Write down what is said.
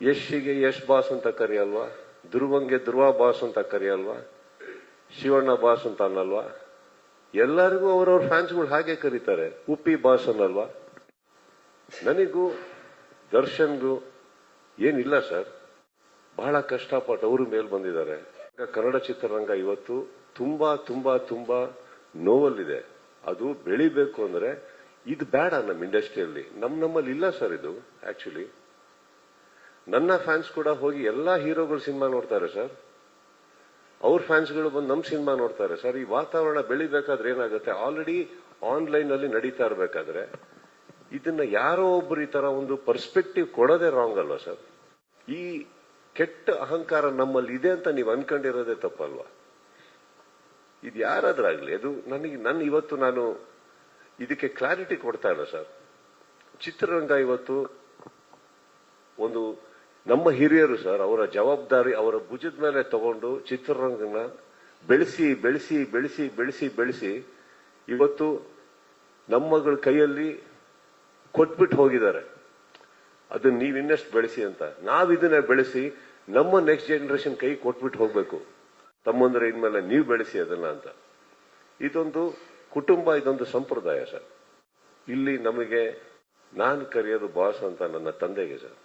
ಯಶ್ಗೆ Yash boss ಅಂತ ಕರೆಯಲ್ವಾ, ಧ್ರುವಂಗೆ ಧ್ರುವ boss ಅಂತ ಕರೆಯಲ್ವಾ, Shivanna boss ಅಂತ ಅನ್ನಲ್ವಾ? ಎಲ್ಲರಿಗೂ ಅವರವ್ರ ಫ್ಯಾನ್ಸ್ಗಳು ಹಾಗೆ ಕರೀತಾರೆ. ಉಪ್ಪಿ ಬಾಸ್ ಅನ್ನಲ್ವಾ? ನನಗೂ ದರ್ಶನ್ಗೂ ಏನಿಲ್ಲ ಸರ್. ಬಹಳ ಕಷ್ಟಪಟ್ಟು ಅವರು ಮೇಲ್ ಬಂದಿದ್ದಾರೆ. ಕನ್ನಡ ಚಿತ್ರರಂಗ ಇವತ್ತು ತುಂಬಾ ತುಂಬಾ ತುಂಬಾ ನೋವಲ್ಲಿದೆ. ಅದು ಬೆಳಿಬೇಕು ಅಂದ್ರೆ ಇದು ಬೇಡ. ನಮ್ಮ ಇಂಡಸ್ಟ್ರಿಯಲ್ಲಿ ನಮ್ಮಲ್ಲಿ ಇಲ್ಲ ಸರ್ ಇದು. ಆಕ್ಚುಲಿ ನನ್ನ ಫ್ಯಾನ್ಸ್ ಕೂಡ ಹೋಗಿ ಎಲ್ಲಾ ಹೀರೋಗಳು ಸಿನಿಮಾ ನೋಡ್ತಾರೆ ಸರ್. ಅವ್ರ ಫ್ಯಾನ್ಸ್ಗಳು ಬಂದು ನಮ್ಮ ಸಿನಿಮಾ ನೋಡ್ತಾರೆ ಸರ್. ಈ ವಾತಾವರಣ ಬೆಳಿಬೇಕಾದ್ರೆ ಏನಾಗುತ್ತೆ, ಆಲ್ರೆಡಿ ಆನ್ಲೈನ್ ಅಲ್ಲಿ ನಡೀತಾ ಇರ್ಬೇಕಾದ್ರೆ ಇದನ್ನ ಯಾರೋ ಒಬ್ರು ಈ ತರ ಒಂದು ಪರ್ಸ್ಪೆಕ್ಟಿವ್ ಕೊಡೋದೇ ರಾಂಗ್ ಅಲ್ವಾ ಸರ್? ಈ ಕೆಟ್ಟ ಅಹಂಕಾರ ನಮ್ಮಲ್ಲಿ ಇದೆ ಅಂತ ನೀವು ಅನ್ಕೊಂಡಿರೋದೇ ತಪ್ಪಲ್ವಾ? ಇದು ಯಾರಾದ್ರಾಗ್ಲಿ ಅದು ಇವತ್ತು ನಾನು ಇದಕ್ಕೆ ಕ್ಲಾರಿಟಿ ಕೊಡ್ತಾ ಇಲ್ಲ ಸರ್. ಚಿತ್ರರಂಗ ಇವತ್ತು ಒಂದು ನಮ್ಮ ಹಿರಿಯರು ಸರ್ ಅವರ ಜವಾಬ್ದಾರಿ ಅವರ ಭುಜದ ಮೇಲೆ ತಗೊಂಡು ಚಿತ್ರರಂಗನ ಬೆಳೆಸಿ ಬೆಳೆಸಿ ಬೆಳೆಸಿ ಬೆಳೆಸಿ ಬೆಳೆಸಿ ಇವತ್ತು ನಮ್ಮಗಳ ಕೈಯಲ್ಲಿ ಕೊಟ್ಬಿಟ್ಟು ಹೋಗಿದ್ದಾರೆ. ಅದನ್ನ ನೀವು ಇನ್ನಷ್ಟು ಬೆಳೆಸಿ ಅಂತ. ನಾವಿದನ್ನ ಬೆಳೆಸಿ ನಮ್ಮ ನೆಕ್ಸ್ಟ್ ಜನರೇಷನ್ ಕೈ ಕೊಟ್ಬಿಟ್ಟು ಹೋಗ್ಬೇಕು. ತಮ್ಮಂದ್ರೆ ಇನ್ಮೇಲೆ ನೀವು ಬೆಳೆಸಿ ಅದನ್ನ ಅಂತ. ಇದೊಂದು ಕುಟುಂಬ, ಇದೊಂದು ಸಂಪ್ರದಾಯ ಸರ್. ಇಲ್ಲಿ ನಮಗೆ ನಾನು ಕರೆಯೋದು ಬಾಸ್ ಅಂತ ನನ್ನ ತಂದೆಗೆ ಸರ್.